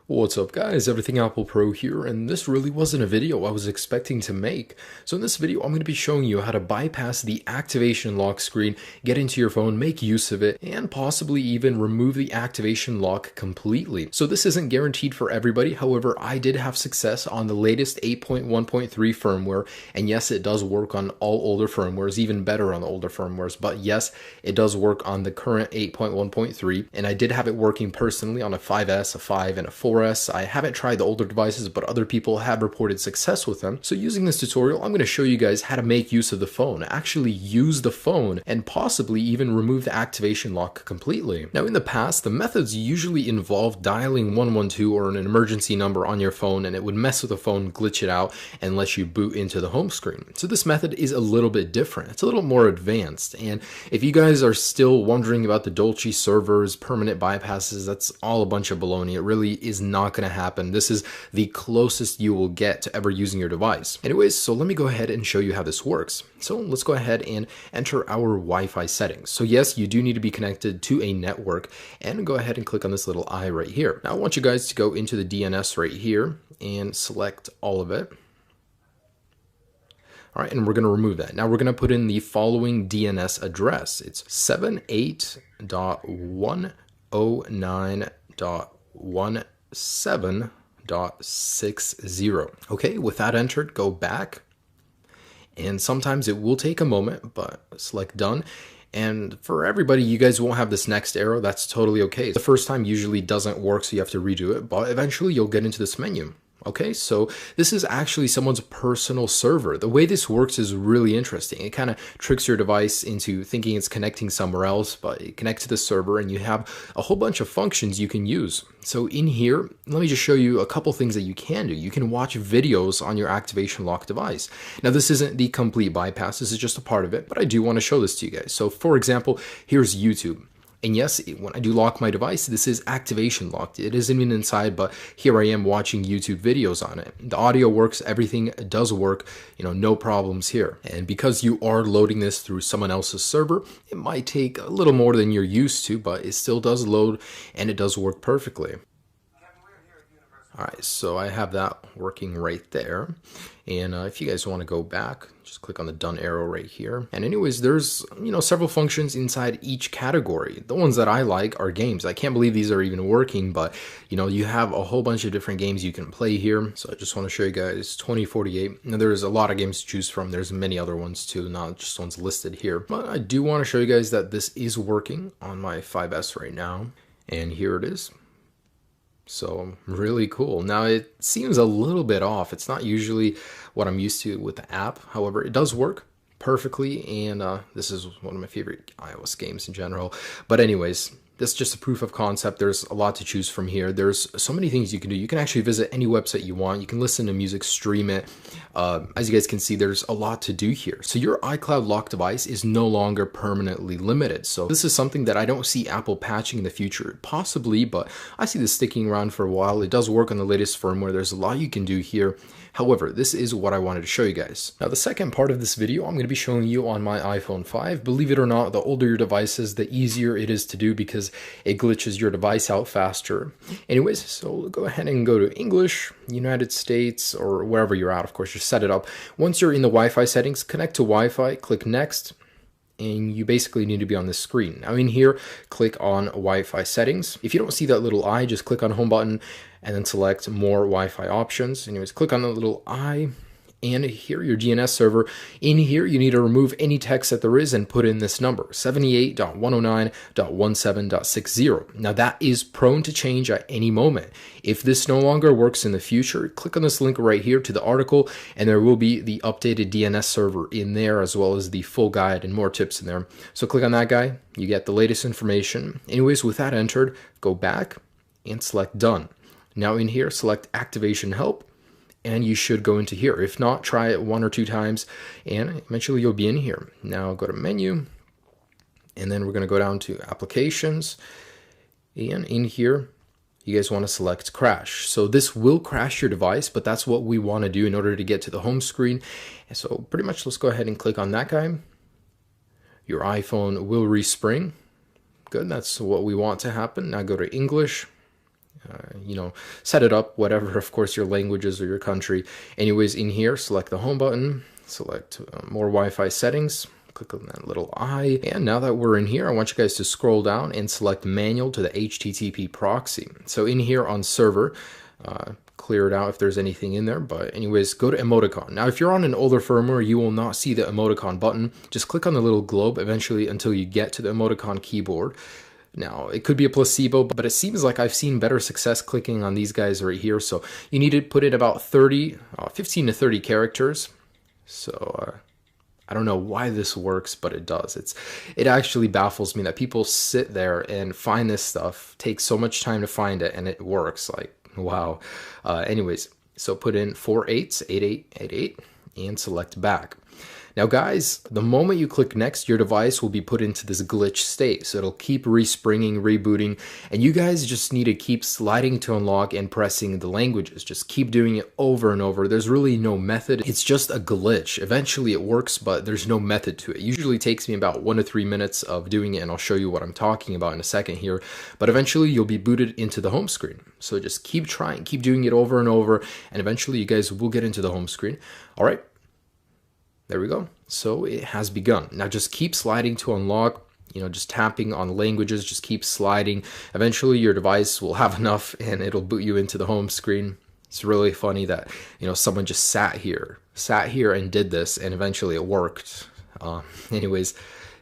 What's up guys, Everything Apple Pro here, and this really wasn't a video I was expecting to make. So in this video, I'm going to be showing you how to bypass the activation lock screen, get into your phone, make use of it, and possibly even remove the activation lock completely. So this isn't guaranteed for everybody, however, I did have success on the latest 8.1.3 firmware, and yes, it does work on all older firmwares, even better on the older firmwares, but yes, it does work on the current 8.1.3, and I did have it working personally on a 5S, a 5, and a 4S. I haven't tried the older devices, but other people have reported success with them. So using this tutorial, I'm going to show you guys how to make use of the phone, actually use the phone, and possibly even remove the activation lock completely. Now in the past, the methods usually involved dialing 112 or an emergency number on your phone, and it would mess with the phone, glitch it out, and let you boot into the home screen. So this method is a little bit different. It's a little more advanced, and if you guys are still wondering about the Dolce servers, permanent bypasses, that's all a bunch of baloney. It really is not going to happen. This is the closest you will get to ever using your device. Anyways, so let me go ahead and show you how this works. So let's go ahead and enter our Wi-Fi settings. So yes, you do need to be connected to a network, and go ahead and click on this little eye right here. Now I want you guys to go into the DNS right here and select all of it. All right, and we're going to remove that. Now we're going to put in the following DNS address. It's 78.109.17.60. Okay, with that entered, go back. And sometimes it will take a moment, but select done. And for everybody, you guys won't have this next arrow. That's totally okay. The first time usually doesn't work, so you have to redo it, but eventually you'll get into this menu. Okay, so this is actually someone's personal server. The way this works is really interesting. It kind of tricks your device into thinking it's connecting somewhere else, but it connects to the server and you have a whole bunch of functions you can use. So in here, let me just show you a couple things that you can do. You can watch videos on your activation lock device. Now this isn't the complete bypass, this is just a part of it, but I do want to show this to you guys. So for example, here's YouTube. And yes, when I do lock my device, this is activation locked. It isn't even inside, but here I am watching YouTube videos on it. The audio works, everything does work, no problems here. And because you are loading this through someone else's server, it might take a little more than you're used to, but it still does load and it does work perfectly. All right, so I have that working right there. And if you guys want to go back, just click on the done arrow right here. And anyways, there's, several functions inside each category. The ones that I like are games. I can't believe these are even working, but you have a whole bunch of different games you can play here. So I just want to show you guys 2048. Now there's a lot of games to choose from. There's many other ones too, not just ones listed here. But I do want to show you guys that this is working on my 5S right now. And here it is. So really cool. Now it seems a little bit off. It's not usually what I'm used to with the app. However, it does work perfectly, and this is one of my favorite iOS games in general. But anyways, this is just a proof of concept. There's a lot to choose from here. There's so many things you can do. You can actually visit any website you want. You can listen to music, stream it. As you guys can see, there's a lot to do here. So your iCloud lock device is no longer permanently limited. So this is something that I don't see Apple patching in the future. Possibly, but I see this sticking around for a while. It does work on the latest firmware. There's a lot you can do here. However, this is what I wanted to show you guys. Now, the second part of this video, I'm going to be showing you on my iPhone 5. Believe it or not, the older your device is, the easier it is to do because it glitches your device out faster. Anyways, so go ahead and go to English, United States, or wherever you're at. Of course, just set it up. Once you're in the Wi-Fi settings, connect to Wi-Fi, click Next, and you basically need to be on this screen. Now in here, click on Wi-Fi settings. If you don't see that little eye, just click on home button and then select more Wi-Fi options. Anyways, click on the little eye and here your DNS server. In here, you need to remove any text that there is and put in this number, 78.109.17.60. Now that is prone to change at any moment. If this no longer works in the future, click on this link right here to the article, and there will be the updated DNS server in there, as well as the full guide and more tips in there. So click on that guy, you get the latest information. Anyways, with that entered, go back and select done. Now in here, select activation help, and you should go into here. If not, try it 1 or 2 times, and eventually you'll be in here. Now go to menu, and then we're going to go down to applications, and in here, you guys want to select crash. So this will crash your device, but that's what we want to do in order to get to the home screen. And so pretty much let's go ahead and click on that guy. Your iPhone will respring. Good, that's what we want to happen. Now go to English, set it up, whatever, of course, your languages or your country. Anyways, in here, select the home button, select more Wi-Fi settings, click on that little eye. And now that we're in here, I want you guys to scroll down and select manual to the HTTP proxy. So in here on server, clear it out if there's anything in there, but anyways, go to emoticon. Now if you're on an older firmware, you will not see the emoticon button. Just click on the little globe eventually until you get to the emoticon keyboard. Now it could be a placebo, but it seems like I've seen better success clicking on these guys right here. So you need to put in about 15 to 30 characters. So I don't know why this works, but it does. It actually baffles me that people sit there and find this stuff, take so much time to find it, and it works. Like, wow. Anyways, so put in 488888 and select back. Now guys, the moment you click next, your device will be put into this glitch state. So it'll keep respringing, rebooting, and you guys just need to keep sliding to unlock and pressing the languages. Just keep doing it over and over. There's really no method. It's just a glitch. Eventually it works, but there's no method to it. It usually takes me about 1 to 3 minutes of doing it, and I'll show you what I'm talking about in a second here. But eventually you'll be booted into the home screen. So just keep trying, keep doing it over and over, and eventually you guys will get into the home screen. All right. There we go. So it has begun. Now just keep sliding to unlock, just tapping on languages, just keep sliding. Eventually your device will have enough and it'll boot you into the home screen. It's really funny that, someone just sat here and did this, and eventually it worked. Anyways,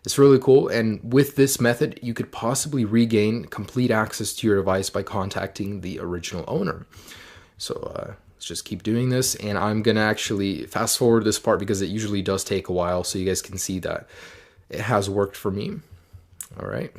it's really cool. And with this method, you could possibly regain complete access to your device by contacting the original owner. So, let's just keep doing this, and I'm gonna actually fast forward this part because it usually does take a while, so you guys can see that it has worked for me. All right.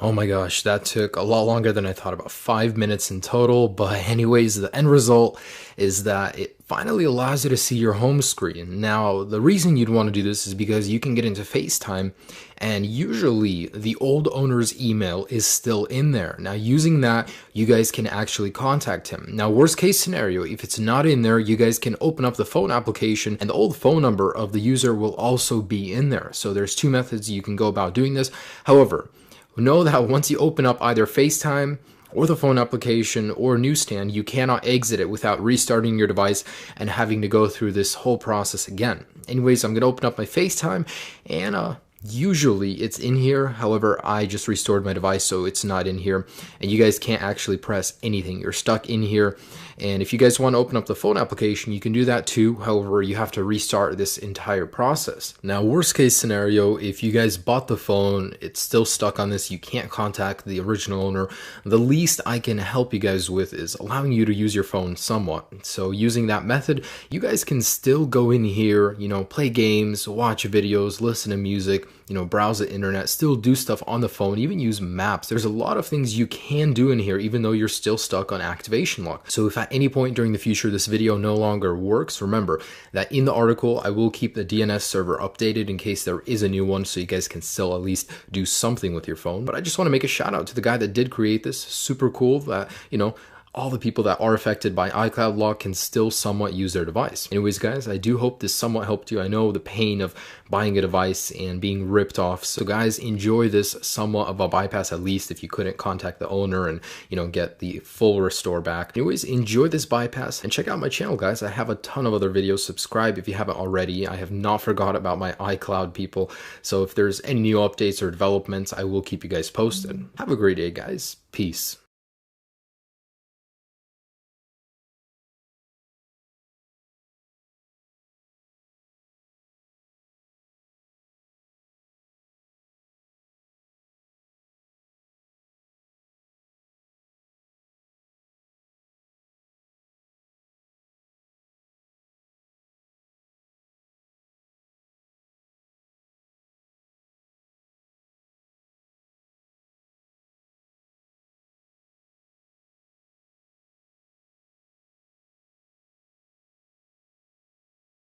Oh my gosh, that took a lot longer than I thought, about 5 minutes in total. But anyways, the end result is that it finally allows you to see your home screen. Now, the reason you'd want to do this is because you can get into FaceTime, and usually the old owner's email is still in there. Now, using that, you guys can actually contact him. Now, worst case scenario, if it's not in there, you guys can open up the phone application, and the old phone number of the user will also be in there. So there's 2 methods you can go about doing this. However, know that once you open up either FaceTime or the phone application or Newsstand, you cannot exit it without restarting your device and having to go through this whole process again. Anyways, I'm going to open up my FaceTime, and usually it's in here. However, I just restored my device, so it's not in here, and you guys can't actually press anything. You're stuck in here. And if you guys want to open up the phone application, you can do that too. However, you have to restart this entire process. Now, worst case scenario, if you guys bought the phone, it's still stuck on this, you can't contact the original owner, the least I can help you guys with is allowing you to use your phone somewhat. So using that method, you guys can still go in here, play games, watch videos, listen to music, browse the internet, still do stuff on the phone, even use maps. There's a lot of things you can do in here, even though you're still stuck on activation lock. So if at any point during the future this video no longer works, remember that in the article I will keep the DNS server updated in case there is a new one, so you guys can still at least do something with your phone. But I just want to make a shout out to the guy that did create this. Super cool that, all the people that are affected by iCloud lock can still somewhat use their device. Anyways, guys, I do hope this somewhat helped you. I know the pain of buying a device and being ripped off. So guys, enjoy this somewhat of a bypass, at least if you couldn't contact the owner and, get the full restore back. Anyways, enjoy this bypass and check out my channel, guys. I have a ton of other videos. Subscribe if you haven't already. I have not forgot about my iCloud people. So if there's any new updates or developments, I will keep you guys posted. Have a great day, guys. Peace.